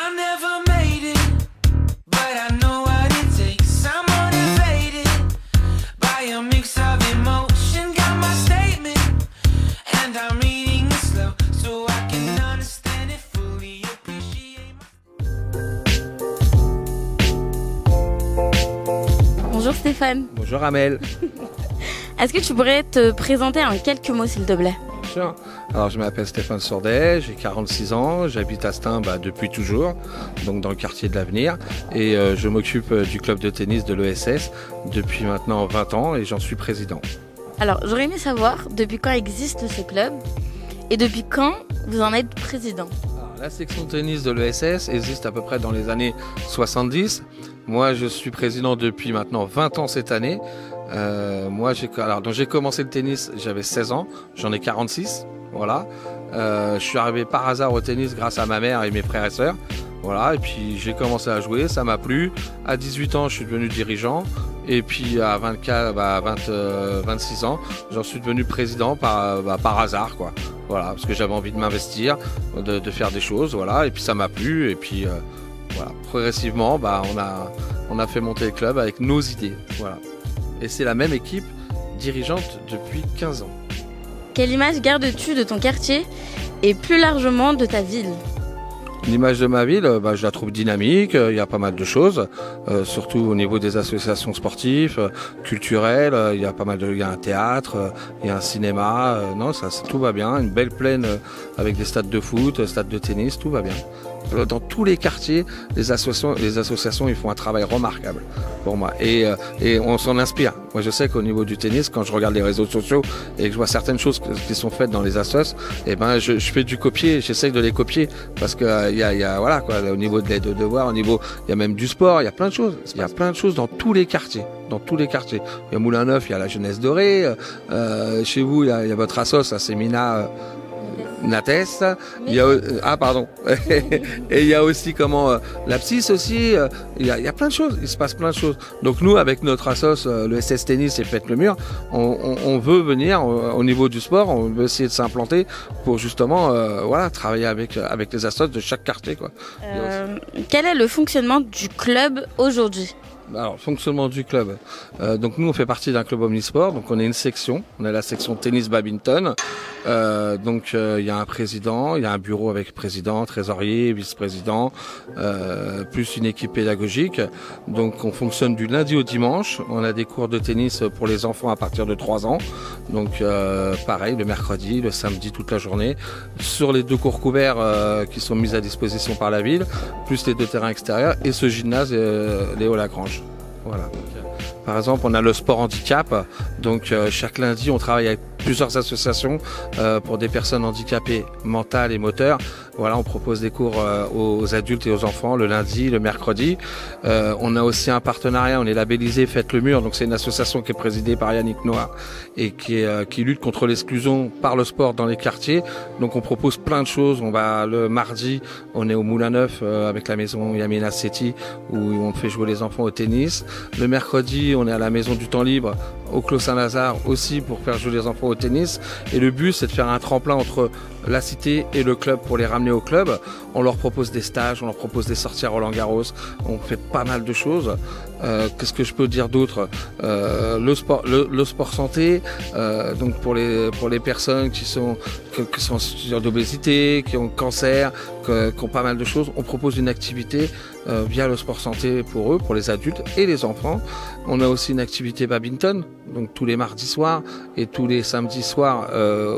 I never made it, but I know what it takes. I'm motivated by a mix of emotion. Got my statement, and I'm reading it slow so I can understand it fully. Appreciate Bonjour Stéphane. Bonjour Amel. Est-ce que tu pourrais te présenter en quelques mots s'il te plaît? Bien. Alors je m'appelle Stéphane Sourdet, j'ai 46 ans, j'habite à Stein depuis toujours, donc dans le quartier de l'Avenir, et je m'occupe du club de tennis de l'ESS depuis maintenant 20 ans et j'en suis président. Alors j'aurais aimé savoir depuis quand existe ce club et depuis quand vous en êtes président. Alors, la section tennis de l'ESS existe à peu près dans les années 70. Moi je suis président depuis maintenant 20 ans cette année. J'ai commencé le tennis, j'avais 16 ans, j'en ai 46, voilà. Je suis arrivé par hasard au tennis grâce à ma mère et mes frères et sœurs, voilà. Et puis j'ai commencé à jouer, ça m'a plu. À 18 ans, je suis devenu dirigeant, et puis à 26 ans, j'en suis devenu président par hasard, quoi. Voilà, parce que j'avais envie de m'investir, de faire des choses, voilà. Et puis ça m'a plu, et puis voilà, progressivement, on a fait monter le club avec nos idées, voilà. Et c'est la même équipe dirigeante depuis 15 ans. Quelle image gardes-tu de ton quartier et plus largement de ta ville? L'image de ma ville, je la trouve dynamique, il y a pas mal de choses, surtout au niveau des associations sportives, culturelles, il y a un théâtre, il y a un cinéma, tout va bien, une belle plaine avec des stades de foot, stades de tennis, tout va bien. Dans tous les quartiers, les associations ils font un travail remarquable pour moi et on s'en inspire. Moi je sais qu'au niveau du tennis, quand je regarde les réseaux sociaux et que je vois certaines choses qui sont faites dans les assos, je fais du copier, j'essaye de les copier parce que il y a voilà quoi, au niveau de l'aide aux devoirs, il y a même du sport, il y a plein de choses. Il y a plein de choses dans tous les quartiers. Dans tous les quartiers. Il y a Moulin Neuf, il y a la Jeunesse Dorée, chez vous il y a votre assos, à Sémina. Nates, il y a et il y a aussi la PSIS aussi, il y a plein de choses, il se passe plein de choses. Donc nous avec notre assos, le SS Tennis et Faites le Mur, on veut venir au niveau du sport, on veut essayer de s'implanter pour justement travailler avec les assos de chaque quartier, quoi. Quel est le fonctionnement du club aujourd'hui? Alors, fonctionnement du club. Donc nous, on fait partie d'un club omnisport. Donc on est une section. On a la section tennis badminton. Il y a un président, il y a un bureau avec président, trésorier, vice-président, plus une équipe pédagogique. Donc on fonctionne du lundi au dimanche. On a des cours de tennis pour les enfants à partir de 3 ans. Donc pareil, le mercredi, le samedi, toute la journée. Sur les 2 cours couverts qui sont mis à disposition par la ville, plus les 2 terrains extérieurs et ce gymnase Léo Lagrange. Voilà. Par exemple, on a le sport handicap. Donc chaque lundi, on travaille avec plusieurs associations pour des personnes handicapées mentales et moteurs. Voilà, on propose des cours aux adultes et aux enfants le lundi, le mercredi. On a aussi un partenariat, on est labellisé Faites le Mur. Donc c'est une association qui est présidée par Yannick Noah et qui lutte contre l'exclusion par le sport dans les quartiers. Donc on propose plein de choses. On va le mardi, on est au Moulin Neuf avec la maison Yamina Seti où on fait jouer les enfants au tennis. Le mercredi, on est à la maison du temps libre au Clos Saint-Lazare aussi pour faire jouer les enfants au tennis. Et le but, c'est de faire un tremplin entre la cité et le club pour les ramener au club. On leur propose des stages, on leur propose des sorties à Roland-Garros. On fait pas mal de choses. Qu'est-ce que je peux dire d'autre? Le sport santé, donc pour les personnes qui sont en situation d'obésité, qui ont cancer, qui ont pas mal de choses, on propose une activité via le sport santé pour eux, pour les adultes et les enfants. On a aussi une activité badminton, donc tous les mardis soirs et tous les samedis soirs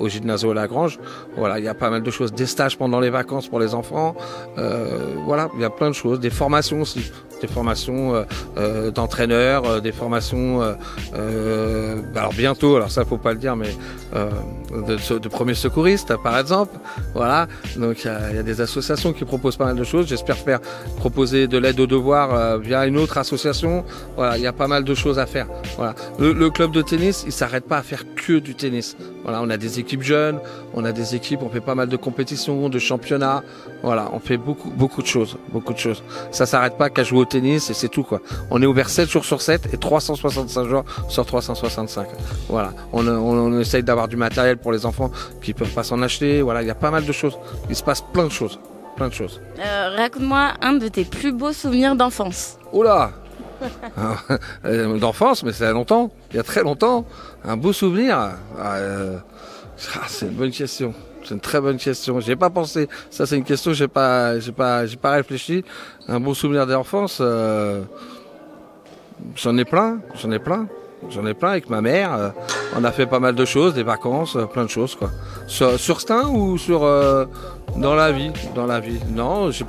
au Gymnasio Lagrange. Voilà, il y a pas mal de choses, des stages pendant les vacances pour les enfants. Voilà, il y a plein de choses, des formations aussi, des formations d'entraîneurs, des formations alors bientôt, alors ça faut pas le dire, mais de premiers secouristes par exemple. Voilà, donc il y a des associations qui proposent pas mal de choses. J'espère proposer de l'aide aux devoirs via une autre association. Voilà, il y a pas mal de choses à faire. Voilà, le club de tennis, il s'arrête pas à faire que du tennis. Voilà, on a des équipes jeunes, on a des équipes, on fait pas mal de compétitions, de championnats. Voilà, on fait beaucoup de choses, Ça s'arrête pas qu'à jouer au tennis et c'est tout, quoi. On est ouvert 7 jours sur 7 et 365 jours sur 365. Voilà, on essaye d'avoir du matériel pour les enfants qui peuvent pas s'en acheter. Voilà, il y a pas mal de choses. Il se passe plein de choses. plein de choses. Raconte-moi un de tes plus beaux souvenirs d'enfance. Oula d'enfance, mais c'est il y a longtemps, il y a très longtemps. Un beau souvenir. C'est une bonne question. C'est une très bonne question. J'ai pas pensé. Ça, c'est une question. J'ai pas réfléchi. Un beau souvenir d'enfance. J'en ai plein. Avec ma mère. On a fait pas mal de choses, des vacances, plein de choses, quoi. Sur Stein ou sur dans la vie. Non, j'ai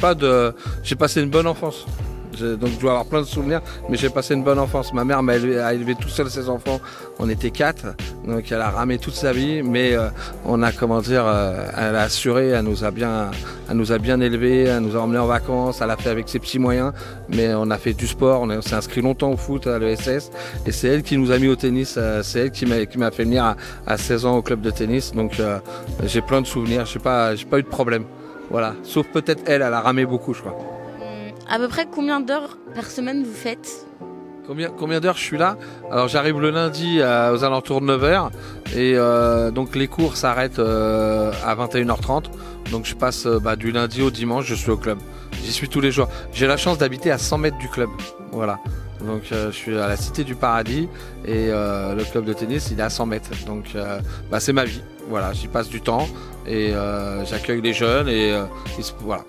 passé une bonne enfance. Donc je dois avoir plein de souvenirs, mais j'ai passé une bonne enfance. Ma mère a élevé tout seul ses enfants. On était 4, donc elle a ramé toute sa vie, mais on a, elle a assuré, elle nous a bien élevés, elle nous a emmenés en vacances, elle a fait avec ses petits moyens, mais on a fait du sport, on s'est inscrit longtemps au foot à l'ESS, et c'est elle qui nous a mis au tennis, c'est elle qui m'a fait venir à 16 ans au club de tennis, donc j'ai plein de souvenirs, j'ai pas eu de problème. Voilà, sauf peut-être elle a ramé beaucoup, je crois. À peu près combien d'heures par semaine vous faites ? Combien d'heures je suis là ? Alors j'arrive le lundi aux alentours de 9h et donc les cours s'arrêtent à 21h30. Donc je passe du lundi au dimanche, je suis au club. J'y suis tous les jours. J'ai la chance d'habiter à 100 mètres du club. Voilà. Donc je suis à la Cité du Paradis et le club de tennis il est à 100 mètres. Donc c'est ma vie. Voilà, j'y passe du temps et j'accueille les jeunes et voilà.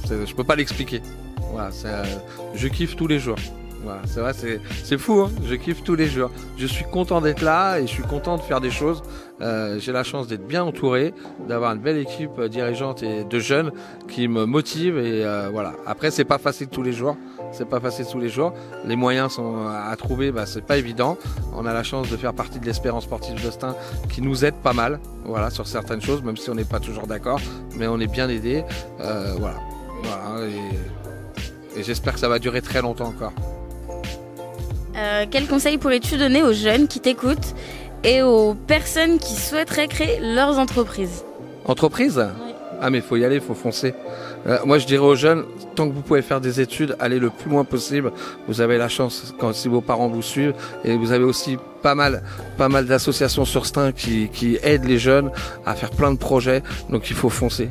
Je peux pas l'expliquer. Voilà, je kiffe tous les jours. Voilà, c'est vrai, c'est fou, hein, je kiffe tous les jours. Je suis content d'être là et je suis content de faire des choses. J'ai la chance d'être bien entouré, d'avoir une belle équipe dirigeante et de jeunes qui me motivent et voilà. Après, c'est pas facile tous les jours. Les moyens sont à trouver, c'est pas évident. On a la chance de faire partie de l'Espérance sportive de Stein qui nous aide pas mal, voilà, sur certaines choses, même si on n'est pas toujours d'accord, mais on est bien aidé, voilà, et j'espère que ça va durer très longtemps encore. Quel conseil pourrais-tu donner aux jeunes qui t'écoutent et aux personnes qui souhaiteraient créer leurs entreprises ? Entreprise ? Oui. Ah mais il faut y aller, il faut foncer. Moi je dirais aux jeunes, tant que vous pouvez faire des études, allez le plus loin possible. Vous avez la chance si vos parents vous suivent et vous avez aussi pas mal d'associations sur Stein qui aident les jeunes à faire plein de projets. Donc il faut foncer.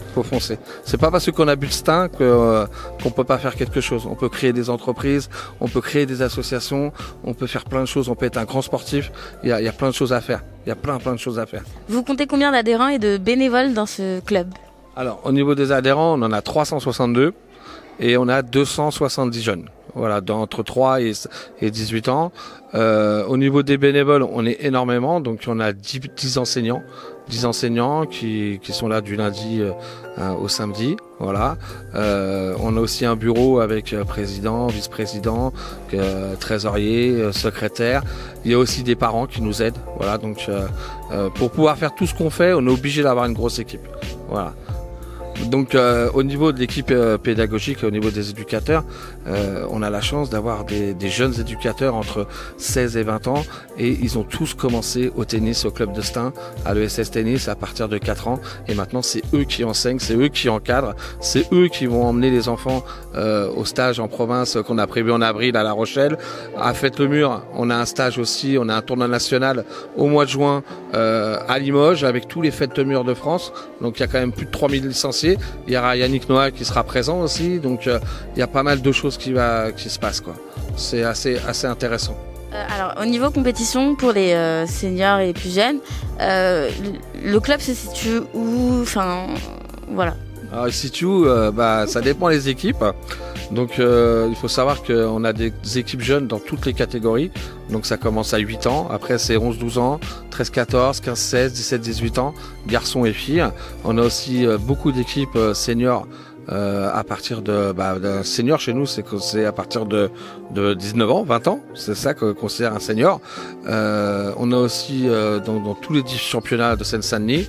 C'est pas parce qu'on a bu de Stein qu'on peut pas faire quelque chose. On peut créer des entreprises, on peut créer des associations, on peut faire plein de choses. On peut être un grand sportif. Il y a plein de choses à faire. Il y a plein de choses à faire. Vous comptez combien d'adhérents et de bénévoles dans ce club ? Alors, au niveau des adhérents, on en a 362 et on a 270 jeunes. Voilà, d'entre 3 et 18 ans. Au niveau des bénévoles, on est énormément. Donc, on a 10 enseignants. 10 enseignants qui sont là du lundi au samedi. Voilà. On a aussi un bureau avec président, vice-président, trésorier, secrétaire. Il y a aussi des parents qui nous aident. Voilà. Donc, pour pouvoir faire tout ce qu'on fait, on est obligé d'avoir une grosse équipe. Voilà. Donc au niveau de l'équipe pédagogique, au niveau des éducateurs, on a la chance d'avoir des jeunes éducateurs entre 16 et 20 ans et ils ont tous commencé au tennis au club de Stein, à l'ESS Tennis à partir de 4 ans et maintenant c'est eux qui enseignent, c'est eux qui encadrent, c'est eux qui vont emmener les enfants au stage en province qu'on a prévu en avril à La Rochelle. À Fête-le-Mur, on a un stage aussi, on a un tournoi national au mois de juin à Limoges avec tous les Fêtes-le-Mur de France. Donc il y a quand même plus de 3000 licenciés. Il y aura Yannick Noah qui sera présent aussi, donc il y a pas mal de choses qui se passent, quoi. C'est assez intéressant. Alors au niveau compétition pour les seniors et les plus jeunes, le club se situe où ? Enfin voilà. Alors il se situe où ? Ça dépend des équipes. Donc il faut savoir qu'on a des équipes jeunes dans toutes les catégories. Donc ça commence à 8 ans, après c'est 11-12 ans, 13-14, 15-16, 17-18 ans, garçons et filles. On a aussi beaucoup d'équipes seniors à partir d'un senior chez nous, c'est à partir de 19 ans, 20 ans, c'est ça qu'on considère un senior. On a aussi dans tous les championnats de Seine-Saint-Denis,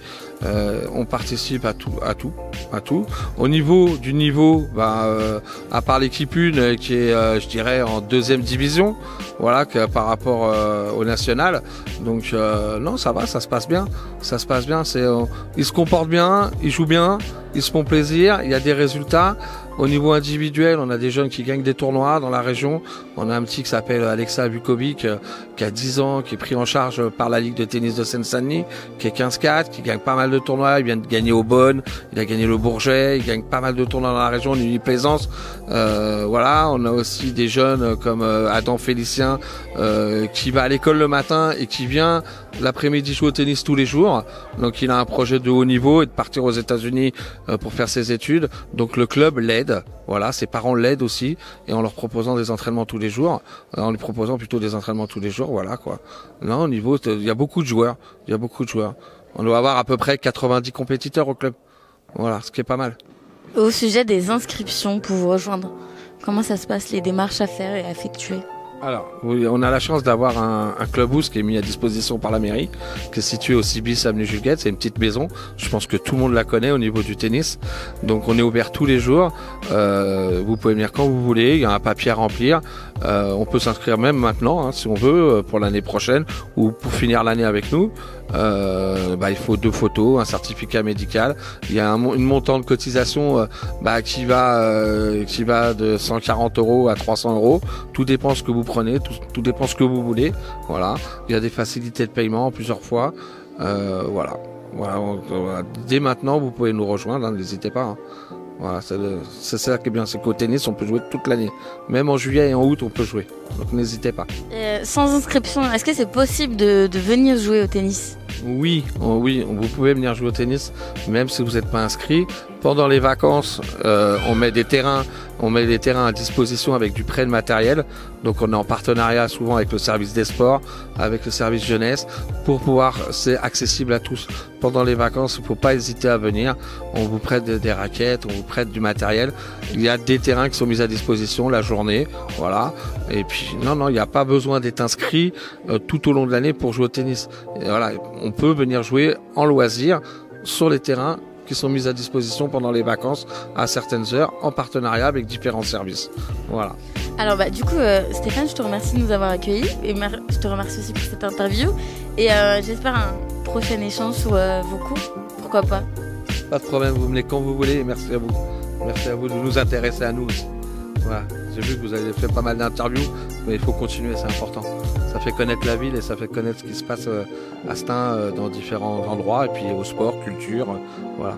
on participe à tout. Au niveau du niveau, à part l'équipe 1 qui est, je dirais, en 2e division, voilà, par rapport au national. Donc non, ça va, ça se passe bien. Ils se comportent bien, ils jouent bien. ils se font plaisir, il y a des résultats. Au niveau individuel, on a des jeunes qui gagnent des tournois dans la région. On a un petit qui s'appelle Alexa Vukovic, qui a 10 ans, qui est pris en charge par la Ligue de tennis de Seine-Saint-Denis, qui est 15-4, qui gagne pas mal de tournois. Il vient de gagner au Bonn, il a gagné le Bourget, il gagne pas mal de tournois dans la région, Nuit Plaisance. Voilà, on a aussi des jeunes comme Adam Félicien, qui va à l'école le matin et qui vient l'après-midi jouer au tennis tous les jours. Donc il a un projet de haut niveau et de partir aux États-Unis pour faire ses études. Donc le club l'aide. Voilà, ses parents l'aident aussi et en leur proposant des entraînements tous les jours, en lui proposant plutôt des entraînements tous les jours, voilà quoi. Là, au niveau, il y a beaucoup de joueurs, il y a beaucoup de joueurs. On doit avoir à peu près 90 compétiteurs au club. Voilà, ce qui est pas mal. Au sujet des inscriptions pour vous rejoindre, comment ça se passe, les démarches à faire et à effectuer? Alors, oui, on a la chance d'avoir un clubhouse qui est mis à disposition par la mairie, qui est situé au 6 bis avenue Jules Guesde. C'est une petite maison. Je pense que tout le monde la connaît au niveau du tennis. Donc, on est ouvert tous les jours. Vous pouvez venir quand vous voulez. Il y a un papier à remplir. On peut s'inscrire même maintenant, hein, si on veut, pour l'année prochaine ou pour finir l'année avec nous. Il faut 2 photos, un certificat médical. Il y a une montant de cotisation qui va de 140 € à 300 €. Tout dépend ce que vous prenez, tout dépend ce que vous voulez. Voilà. Il y a des facilités de paiement plusieurs fois. Voilà. Dès maintenant, vous pouvez nous rejoindre, hein, n'hésitez pas. Hein. Voilà, c'est ça qui est bien, c'est qu'au tennis, on peut jouer toute l'année. Même en juillet et en août, on peut jouer. Donc n'hésitez pas. Sans inscription, est-ce que c'est possible de venir jouer au tennis? Oui, vous pouvez venir jouer au tennis, même si vous n'êtes pas inscrit. Pendant les vacances, on met des terrains à disposition avec du prêt de matériel. Donc on est en partenariat souvent avec le service des sports, avec le service jeunesse, pour pouvoir, c'est accessible à tous. Pendant les vacances, il ne faut pas hésiter à venir. On vous prête des raquettes, on vous prête du matériel. Il y a des terrains qui sont mis à disposition la journée, voilà. Et puis non, il n'y a pas besoin d'être inscrit tout au long de l'année pour jouer au tennis. Et voilà, on peut venir jouer en loisir sur les terrains qui sont mis à disposition pendant les vacances à certaines heures en partenariat avec différents services. Voilà. Alors du coup Stéphane, je te remercie de nous avoir accueillis et je te remercie aussi pour cette interview et j'espère un prochain échange sur vos cours, pourquoi pas. Pas de problème, vous venez quand vous voulez et merci à vous. Merci à vous de nous intéresser à nous aussi. Voilà. J'ai vu que vous avez fait pas mal d'interviews, mais il faut continuer, c'est important. Ça fait connaître la ville et ça fait connaître ce qui se passe à Stein dans différents endroits et puis au sport, culture, voilà.